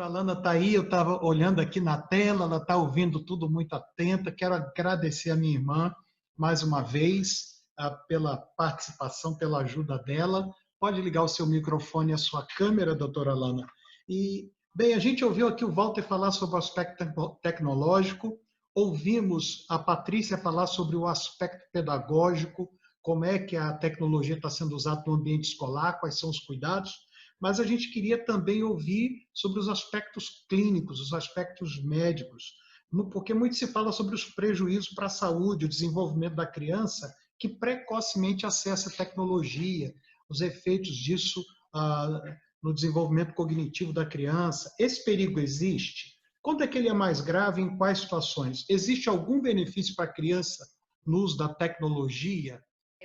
Alana está aí, eu estava olhando aqui na tela, ela está ouvindo tudo muito atenta. Quero agradecer a minha irmã mais uma vez pela participação, pela ajuda dela. Pode ligar o seu microfone e a sua câmera, doutora Alana. E, bem, a gente ouviu aqui o Walter falar sobre o aspecto tecnológico, ouvimos a Patrícia falar sobre o aspecto pedagógico, como é que a tecnologia está sendo usada no ambiente escolar, quais são os cuidados, mas a gente queria também ouvir sobre os aspectos clínicos, os aspectos médicos, porque muito se fala sobre os prejuízos para a saúde, o desenvolvimento da criança, que precocemente acessa a tecnologia, os efeitos disso no desenvolvimento cognitivo da criança. Esse perigo existe? Quando é que ele é mais grave? Em quais situações? Existe algum benefício para a criança no uso da tecnologia?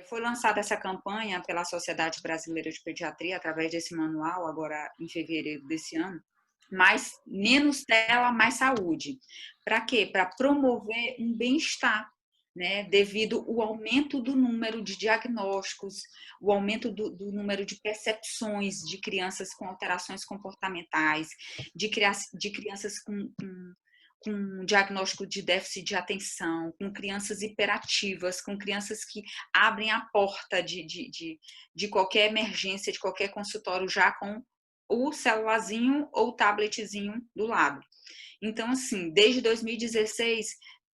Foi lançada essa campanha pela Sociedade Brasileira de Pediatria, através desse manual, agora em fevereiro desse ano, mais menos tela, mais saúde. Para quê? Para promover um bem-estar, né? Devido ao aumento do número de diagnósticos, o aumento do número de percepções de crianças com alterações comportamentais, de crianças com diagnóstico de déficit de atenção, com crianças hiperativas, com crianças que abrem a porta de qualquer emergência, de qualquer consultório já com o celularzinho ou o tabletzinho do lado. Então, assim, desde 2016,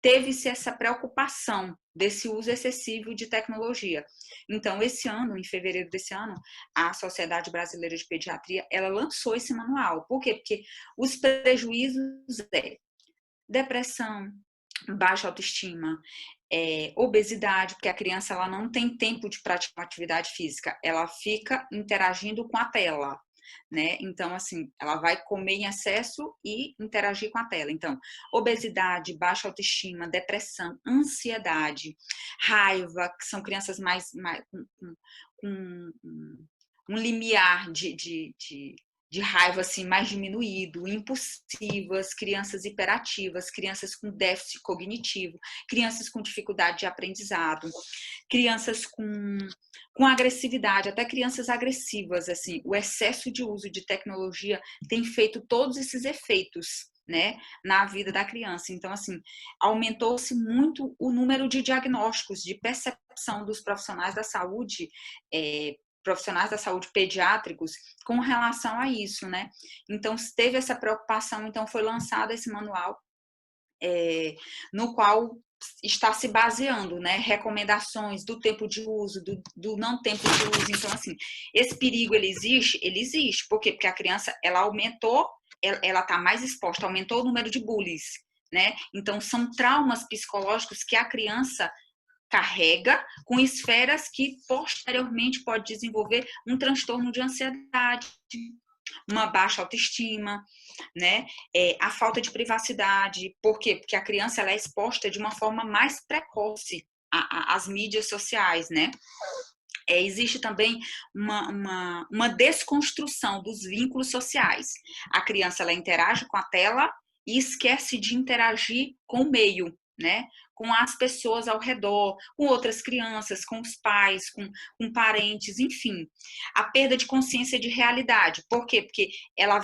teve-se essa preocupação desse uso excessivo de tecnologia. Então, esse ano, em fevereiro desse ano, a Sociedade Brasileira de Pediatria, ela lançou esse manual. Por quê? Porque os prejuízos depressão, baixa autoestima, obesidade, porque a criança ela não tem tempo de praticar uma atividade física, ela fica interagindo com a tela, né? Então, assim, ela vai comer em excesso e interagir com a tela. Então, obesidade, baixa autoestima, depressão, ansiedade, raiva, que são crianças com um limiar de raiva assim, mais diminuído, impulsivas, crianças hiperativas, crianças com déficit cognitivo, crianças com dificuldade de aprendizado, crianças com agressividade, até crianças agressivas. Assim, o excesso de uso de tecnologia tem feito todos esses efeitos, né, na vida da criança. Então, assim, aumentou-se muito o número de diagnósticos, de percepção dos profissionais da saúde, profissionais da saúde pediátricos com relação a isso, né? Então, teve essa preocupação, então foi lançado esse manual, no qual está se baseando, né, recomendações do tempo de uso, do não tempo de uso. Então, assim, esse perigo, ele existe. Por quê? Porque a criança, ela aumentou, ela está mais exposta, aumentou o número de bullies, né? Então, são traumas psicológicos que a criança carrega com esferas que posteriormente pode desenvolver um transtorno de ansiedade, uma baixa autoestima, né? A falta de privacidade. Por quê? Porque a criança ela é exposta de uma forma mais precoce às mídias sociais, né? Existe também uma desconstrução dos vínculos sociais. A criança ela interage com a tela e esquece de interagir com o meio, né? Com as pessoas ao redor, com outras crianças, com os pais, com parentes, enfim. A perda de consciência de realidade. Por quê? Porque ela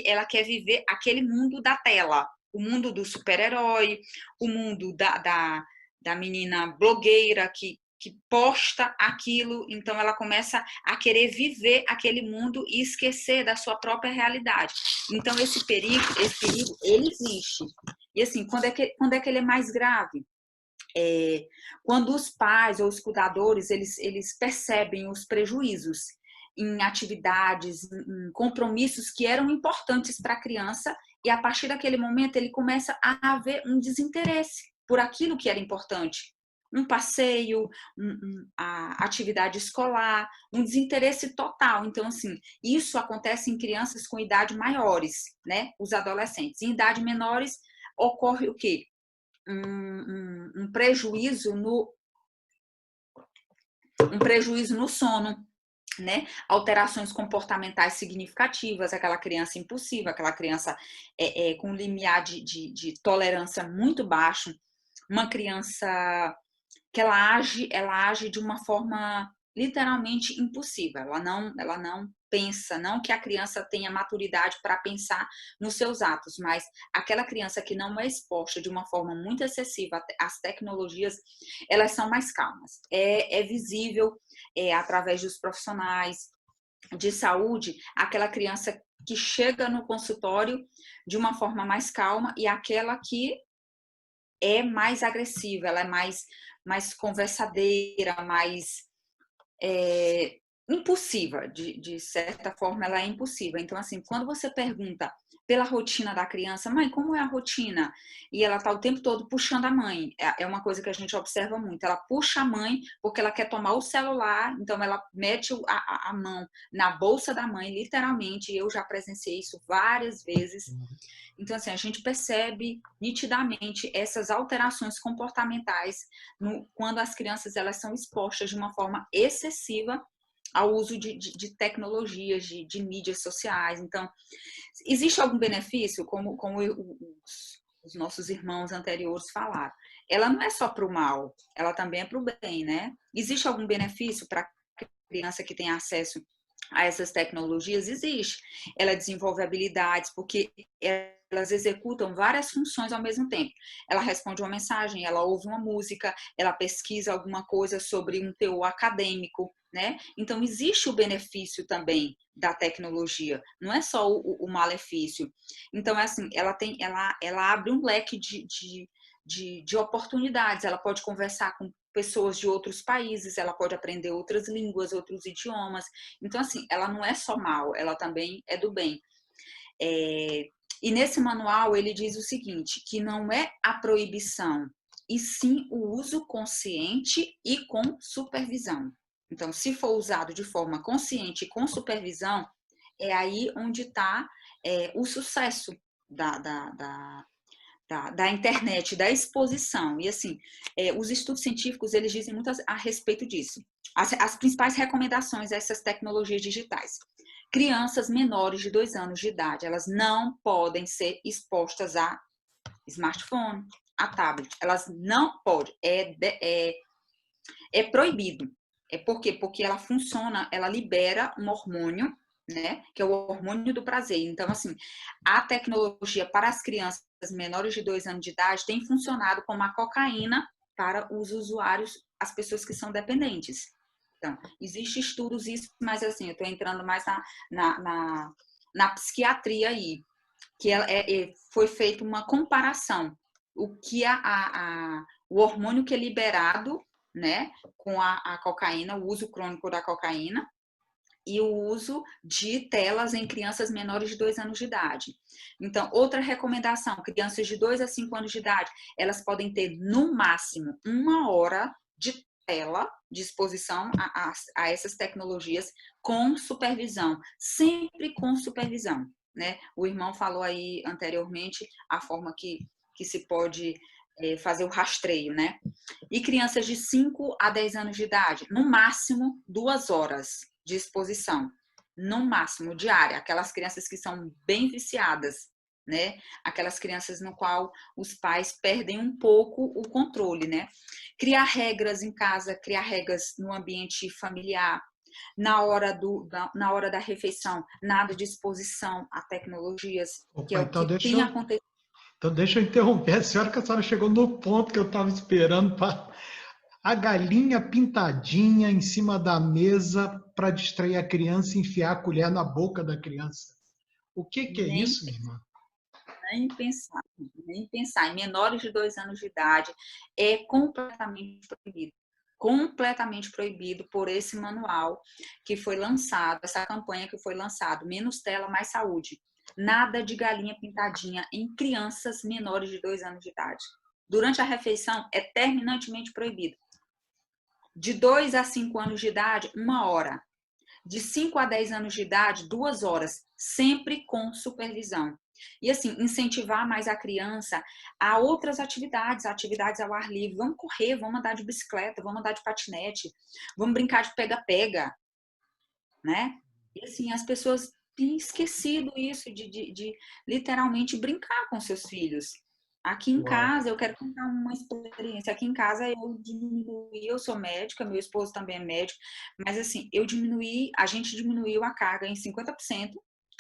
ela quer viver aquele mundo da tela, o mundo do super-herói, o mundo da menina blogueira que posta aquilo, então ela começa a querer viver aquele mundo e esquecer da sua própria realidade. Então esse perigo, ele existe. E assim, quando é que ele é mais grave? Quando os pais ou os cuidadores, eles percebem os prejuízos em atividades, em compromissos que eram importantes para a criança, e a partir daquele momento ele começa a haver um desinteresse por aquilo que era importante. Um passeio, a atividade escolar, um desinteresse total. Então, assim, isso acontece em crianças com idade maiores, né? Os adolescentes. Em idade menores, ocorre o quê? Um prejuízo no sono, né? Alterações comportamentais significativas, aquela criança impulsiva, aquela criança com limiar de tolerância muito baixo, uma criança que ela age de uma forma literalmente impossível. Ela não pensa, não que a criança tenha maturidade para pensar nos seus atos, mas aquela criança que não é exposta de uma forma muito excessiva às tecnologias, elas são mais calmas. É visível através dos profissionais de saúde, aquela criança que chega no consultório de uma forma mais calma e aquela que é mais agressiva, ela é mais conversadeira, mais impulsiva, de certa forma ela é impulsiva. Então, assim, quando você pergunta pela rotina da criança, mãe, como é a rotina? E ela tá o tempo todo puxando a mãe. É uma coisa que a gente observa muito. Ela puxa a mãe porque ela quer tomar o celular, então ela mete a mão na bolsa da mãe, literalmente. Eu já presenciei isso várias vezes. Então, assim, a gente percebe nitidamente essas alterações comportamentais quando as crianças elas são expostas de uma forma excessiva ao uso de tecnologias, de mídias sociais. Então, existe algum benefício, como os nossos irmãos anteriores falaram? Ela não é só para o mal, ela também é para o bem, né? Existe algum benefício para a criança que tem acesso a essas tecnologias? Existe. Ela desenvolve habilidades, porque elas executam várias funções ao mesmo tempo. Ela responde uma mensagem, ela ouve uma música, ela pesquisa alguma coisa sobre um teor acadêmico, né? Então, existe o benefício também da tecnologia, não é só o malefício. Então, é assim, ela abre um leque de oportunidades, ela pode conversar com pessoas de outros países, ela pode aprender outras línguas, outros idiomas. Então, assim, ela não é só mal, ela também é do bem. E nesse manual ele diz o seguinte, que não é a proibição, e sim o uso consciente e com supervisão. Então, se for usado de forma consciente e com supervisão, é aí onde está o sucesso da internet, da exposição. E assim, os estudos científicos, eles dizem muito a respeito disso. As principais recomendações a essas tecnologias digitais. Crianças menores de 2 anos de idade, elas não podem ser expostas a smartphone, a tablet. Elas não podem. É proibido. Por quê? Porque ela funciona, ela libera um hormônio, né? Que é o hormônio do prazer. Então, assim, a tecnologia para as crianças menores de 2 anos de idade tem funcionado como a cocaína para os usuários, as pessoas que são dependentes. Então, existem estudos isso, mas assim, eu estou entrando mais na psiquiatria aí, que foi feita uma comparação. O que o hormônio que é liberado, né, com a cocaína, o uso crônico da cocaína, e o uso de telas em crianças menores de 2 anos de idade. Então, outra recomendação, crianças de 2 a 5 anos de idade, elas podem ter, no máximo, 1 hora de tela de exposição a essas tecnologias com supervisão, sempre com supervisão, né? O irmão falou aí anteriormente a forma que se pode fazer o rastreio, né? E crianças de 5 a 10 anos de idade, no máximo 2 horas de exposição, no máximo diária, aquelas crianças que são bem viciadas, né? Aquelas crianças no qual os pais perdem um pouco o controle, né? Criar regras em casa, criar regras no ambiente familiar, na hora da refeição, nada de exposição a tecnologias, que é Opa, o que tem acontecido. então deixa eu interromper a senhora, que a senhora chegou no ponto que eu estava esperando para a galinha pintadinha em cima da mesa para distrair a criança e enfiar a colher na boca da criança. O que é Nem isso, minha irmã? Nem pensar, nem pensar. Em menores de 2 anos de idade é completamente proibido por esse manual que foi lançado, essa campanha que foi lançada, Menos Tela, Mais Saúde. Nada de galinha pintadinha em crianças menores de 2 anos de idade. Durante a refeição é terminantemente proibido. De 2 a 5 anos de idade, 1 hora. De 5 a 10 anos de idade, 2 horas, sempre com supervisão. E assim, incentivar mais a criança a outras atividades ao ar livre. Vamos correr, vamos andar de bicicleta, vamos andar de patinete, vamos brincar de pega-pega, né? E assim, as pessoas têm esquecido isso de literalmente brincar com seus filhos. Aqui em Uau. casa, eu quero contar uma experiência. Aqui em casa eu diminuí, eu sou médica, meu esposo também é médico, mas assim, a gente diminuiu a carga em 50%,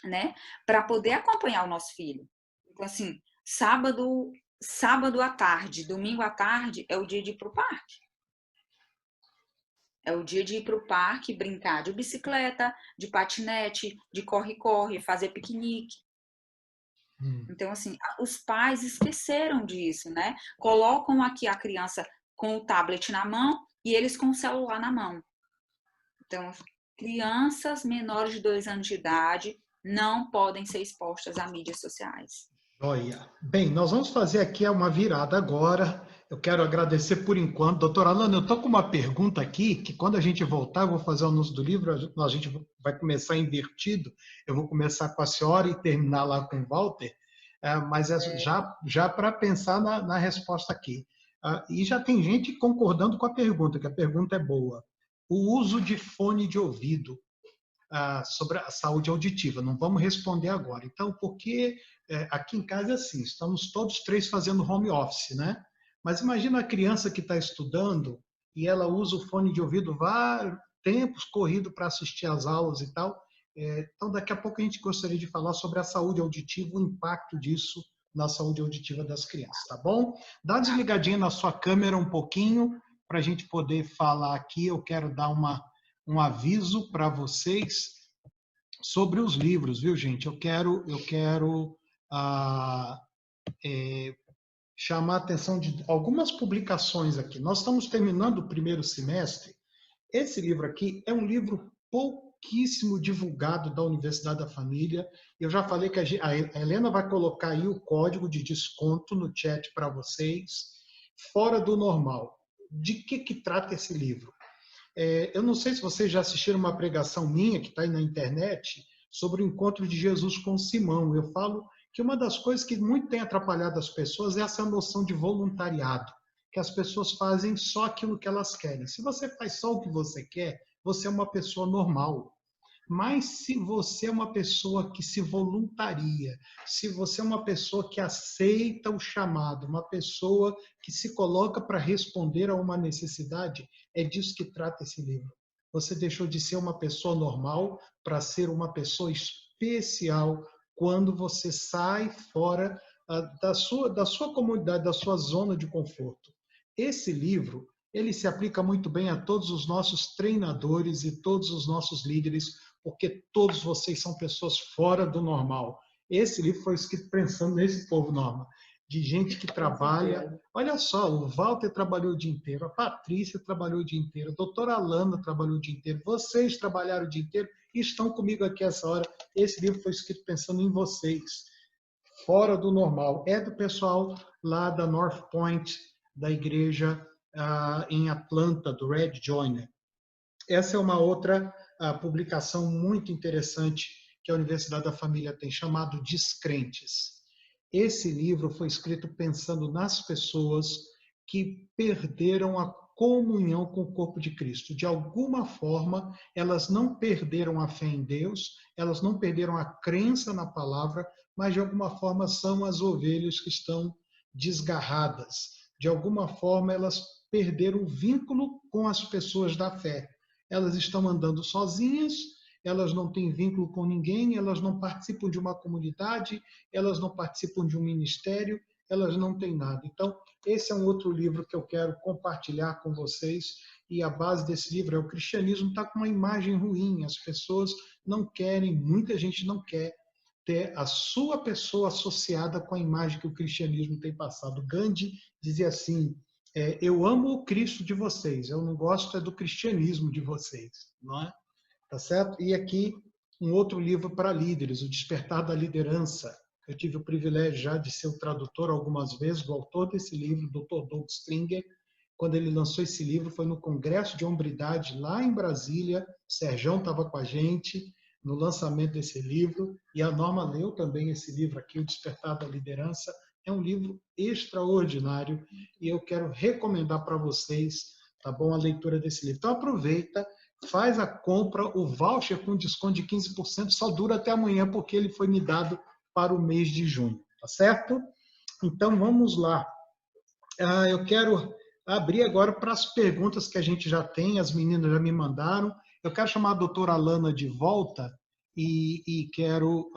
né, para poder acompanhar o nosso filho. Então assim, sábado à tarde, domingo à tarde é o dia de ir para o parque. É o dia de ir para o parque, brincar de bicicleta, de patinete, de corre-corre, fazer piquenique. Hum. Então, assim, os pais esqueceram disso, né? Colocam aqui a criança com o tablet na mão e eles com o celular na mão. Então, crianças menores de 2 anos de idade não podem ser expostas a mídias sociais. Olha, bem, nós vamos fazer aqui uma virada agora. Eu quero agradecer por enquanto. Doutora Alana, eu estou com uma pergunta aqui, que quando a gente voltar, eu vou fazer o anúncio do livro, a gente vai começar invertido. Eu vou começar com a senhora e terminar lá com o Walter, mas já para pensar na resposta aqui. E já tem gente concordando com a pergunta, que a pergunta é boa. O uso de fone de ouvido sobre a saúde auditiva. Não vamos responder agora. Então, porque aqui em casa é assim, estamos todos três fazendo home office, né? Mas imagina a criança que está estudando e ela usa o fone de ouvido vários tempos corrido para assistir às aulas e tal. Então, daqui a pouco a gente gostaria de falar sobre a saúde auditiva, o impacto disso na saúde auditiva das crianças, tá bom? Dá uma desligadinha na sua câmera um pouquinho para a gente poder falar aqui. Eu quero dar um aviso para vocês sobre os livros, viu, gente? Eu quero chamar a atenção de algumas publicações aqui. Nós estamos terminando o primeiro semestre. Esse livro aqui é um livro pouquíssimo divulgado da Universidade da Família. Eu já falei que a Helena vai colocar aí o código de desconto no chat para vocês. Fora do Normal. De que trata esse livro? Eu não sei se vocês já assistiram uma pregação minha, que está aí na internet, sobre o encontro de Jesus com Simão. Eu falo que uma das coisas que muito tem atrapalhado as pessoas é essa noção de voluntariado, que as pessoas fazem só aquilo que elas querem. Se você faz só o que você quer, você é uma pessoa normal. Mas se você é uma pessoa que se voluntaria, se você é uma pessoa que aceita o chamado, uma pessoa que se coloca para responder a uma necessidade, é disso que trata esse livro. Você deixou de ser uma pessoa normal para ser uma pessoa especial quando você sai fora da sua comunidade, da sua zona de conforto. Esse livro, ele se aplica muito bem a todos os nossos treinadores e todos os nossos líderes, porque todos vocês são pessoas fora do normal. Esse livro foi escrito pensando nesse povo normal, de gente que trabalha. Olha só, o Walter trabalhou o dia inteiro, a Patrícia trabalhou o dia inteiro, a doutora Alana trabalhou o dia inteiro, vocês trabalharam o dia inteiro e estão comigo aqui essa hora. Esse livro foi escrito pensando em vocês, fora do normal. É do pessoal lá da North Point, da igreja em Atlanta, do Red Joyner. Essa é uma outra publicação muito interessante que a Universidade da Família tem, chamado Descrentes. Esse livro foi escrito pensando nas pessoas que perderam a comunhão com o corpo de Cristo. De alguma forma, elas não perderam a fé em Deus, elas não perderam a crença na palavra, mas de alguma forma são as ovelhas que estão desgarradas. De alguma forma, elas perderam o vínculo com as pessoas da fé. Elas estão andando sozinhas, elas não têm vínculo com ninguém, elas não participam de uma comunidade, elas não participam de um ministério, elas não têm nada. Então, esse é um outro livro que eu quero compartilhar com vocês, e a base desse livro é o cristianismo está com uma imagem ruim, as pessoas não querem, muita gente não quer ter a sua pessoa associada com a imagem que o cristianismo tem passado. Gandhi dizia assim: eu amo o Cristo de vocês, eu não gosto do cristianismo de vocês, não é? Tá certo? E aqui um outro livro para líderes, O Despertar da Liderança. Eu tive o privilégio já de ser o tradutor algumas vezes do autor desse livro, Dr. Doug Stringer. Quando ele lançou esse livro, foi no Congresso de Hombridade, lá em Brasília. O Serjão estava com a gente no lançamento desse livro, e a Norma leu também esse livro aqui, O Despertar da Liderança. É um livro extraordinário e eu quero recomendar para vocês, tá bom, a leitura desse livro. Então aproveita, faz a compra, o voucher com desconto de 15% só dura até amanhã, porque ele foi me dado para o mês de junho, tá certo? Então, vamos lá. Eu quero abrir agora para as perguntas que a gente já tem, as meninas já me mandaram. Eu quero chamar a doutora Alana de volta e quero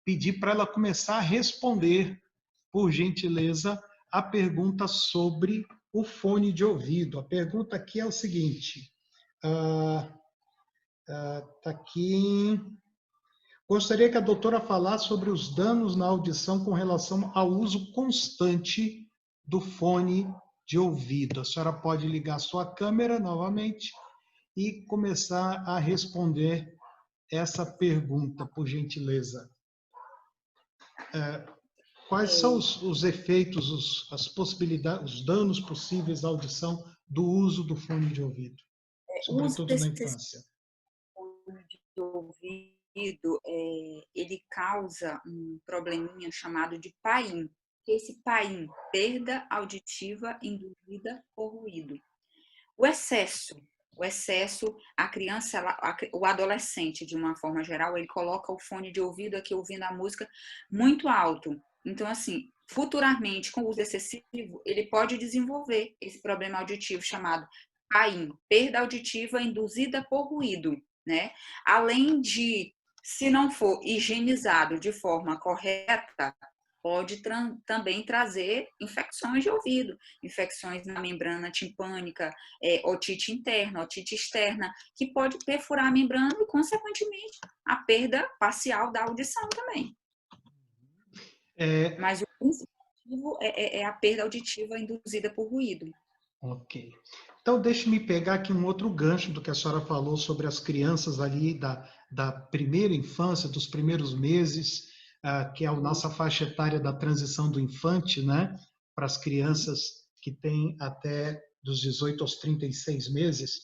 pedir para ela começar a responder, por gentileza, a pergunta sobre o fone de ouvido. A pergunta aqui é o seguinte: está aqui. Gostaria que a doutora falasse sobre os danos na audição com relação ao uso constante do fone de ouvido. A senhora pode ligar sua câmera novamente e começar a responder essa pergunta, por gentileza. Quais são os efeitos, as possibilidades, os danos possíveis à audição do uso do fone de ouvido, sobretudo na infância? O fone de ouvido, ele causa um probleminha chamado de PAIN. Esse PAIN, perda auditiva induzida por ruído. O excesso, a criança, o adolescente, de uma forma geral, ele coloca o fone de ouvido aqui ouvindo a música muito alto. Então, assim, futuramente, com o uso excessivo, ele pode desenvolver esse problema auditivo chamado PAIN, perda auditiva induzida por ruído, né? Além de, se não for higienizado de forma correta, pode também trazer infecções de ouvido, infecções na membrana timpânica, otite interna, otite externa, que pode perfurar a membrana e, consequentemente, a perda parcial da audição também. Mas o principal é a perda auditiva induzida por ruído. Ok. Então, deixe-me pegar aqui um outro gancho do que a senhora falou sobre as crianças ali da primeira infância, dos primeiros meses, que é a nossa faixa etária da transição do infante, né, para as crianças que têm até dos 18 aos 36 meses.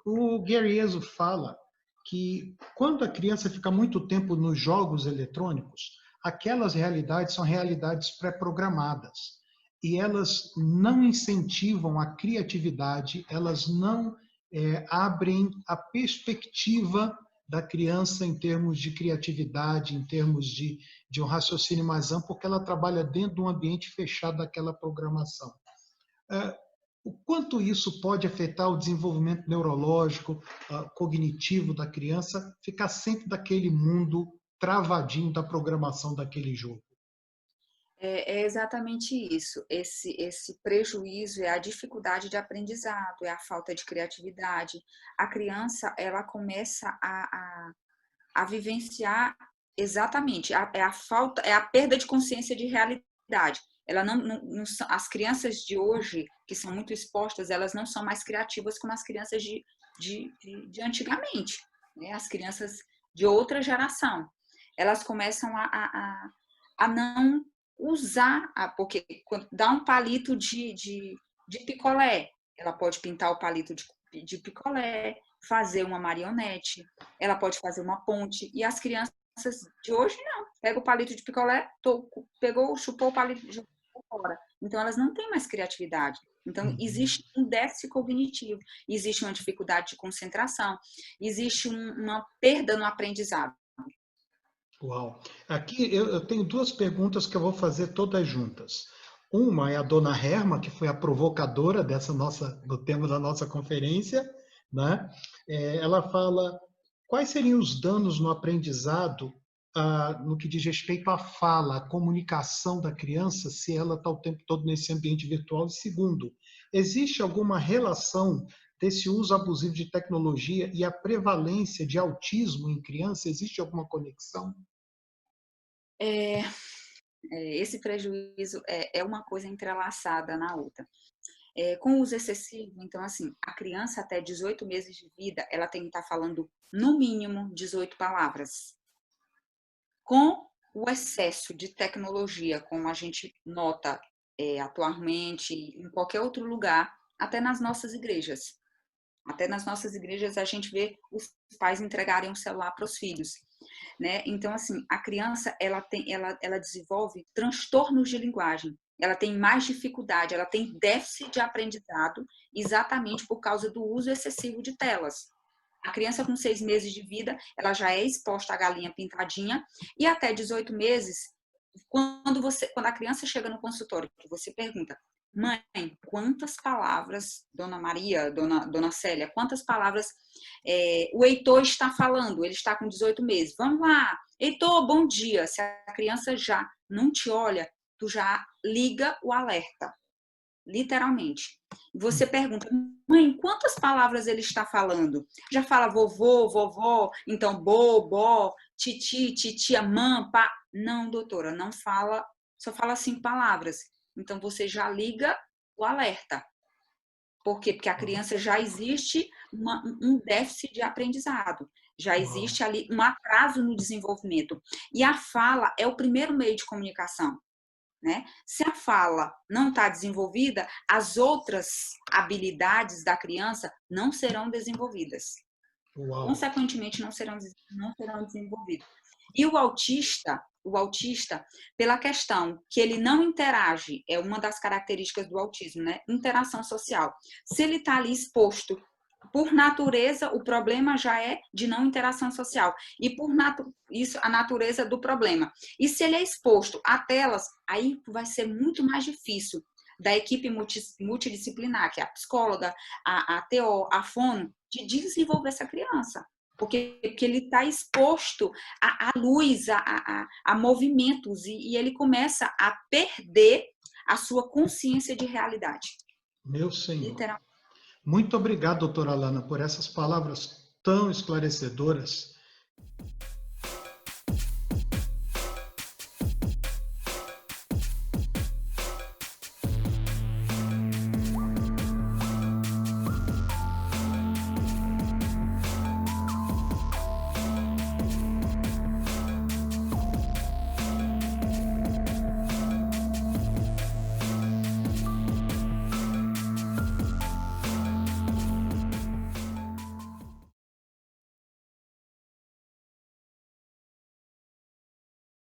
O Gary Ezzo fala que quando a criança fica muito tempo nos jogos eletrônicos, aquelas realidades são realidades pré-programadas e elas não incentivam a criatividade, elas não abrem a perspectiva da criança em termos de criatividade, em termos de um raciocínio mais amplo, porque ela trabalha dentro de um ambiente fechado daquela programação. O quanto isso pode afetar o desenvolvimento neurológico, cognitivo da criança, ficar sempre daquele mundo travadinho da programação daquele jogo? É exatamente isso. Esse prejuízo é a dificuldade de aprendizado, é a falta de criatividade. A criança, ela começa a vivenciar exatamente, é a perda de consciência de realidade. Ela as crianças de hoje, que são muito expostas, elas não são mais criativas como as crianças de antigamente, né? As crianças de outra geração. Elas começam a não usar, porque quando dá um palito de picolé, ela pode pintar o palito de picolé, fazer uma marionete, ela pode fazer uma ponte, e as crianças de hoje não. Pega o palito de picolé, pegou, chupou o palito de fora. Então elas não têm mais criatividade. Então existe um déficit cognitivo, existe uma dificuldade de concentração, existe uma perda no aprendizado. Uau! Aqui eu tenho duas perguntas que eu vou fazer todas juntas. Uma é a dona Herma, que foi a provocadora do tema da nossa conferência, né? Ela fala quais seriam os danos no aprendizado no que diz respeito à fala, à comunicação da criança, se ela está o tempo todo nesse ambiente virtual. E segundo, existe alguma relação desse uso abusivo de tecnologia e a prevalência de autismo em criança? Existe alguma conexão? Esse prejuízo é uma coisa entrelaçada na outra. Com o uso excessivo, então, assim, a criança até 18 meses de vida, ela tem que estar falando, no mínimo, 18 palavras. Com o excesso de tecnologia, como a gente nota atualmente, em qualquer outro lugar, até nas nossas igrejas. Até nas nossas igrejas a gente vê os pais entregarem um celular para os filhos, né? Então, assim, a criança, ela desenvolve transtornos de linguagem, ela tem mais dificuldade, ela tem déficit de aprendizado exatamente por causa do uso excessivo de telas. A criança com 6 meses de vida, ela já é exposta à galinha pintadinha e até 18 meses, quando a criança chega no consultório, você pergunta: mãe, quantas palavras, Dona Maria, Dona Célia, quantas palavras o Heitor está falando? Ele está com 18 meses. Vamos lá, Heitor, bom dia. Se a criança já não te olha, tu já liga o alerta, literalmente. Você pergunta: mãe, quantas palavras ele está falando? Já fala vovô, vovó, então bó, titi, titia, mãe, pá. Não, doutora, não fala, só fala 5 palavras. Então, você já liga o alerta. Por quê? Porque a criança já existe um déficit de aprendizado. Já existe ali um atraso no desenvolvimento. E a fala é o primeiro meio de comunicação, né? Se a fala não está desenvolvida, as outras habilidades da criança não serão desenvolvidas. Consequentemente, não serão desenvolvidas. E o autista, pela questão que ele não interage, é uma das características do autismo, né? Interação social. Se ele está ali exposto, por natureza, o problema já é de não interação social. E por isso, a natureza do problema. E se ele é exposto a telas, aí vai ser muito mais difícil da equipe multidisciplinar, que é a psicóloga, a TO, a fono, de desenvolver essa criança. Porque ele está exposto à luz, a movimentos, e ele começa a perder a sua consciência de realidade. Meu Senhor. Muito obrigado, doutora Alana, por essas palavras tão esclarecedoras.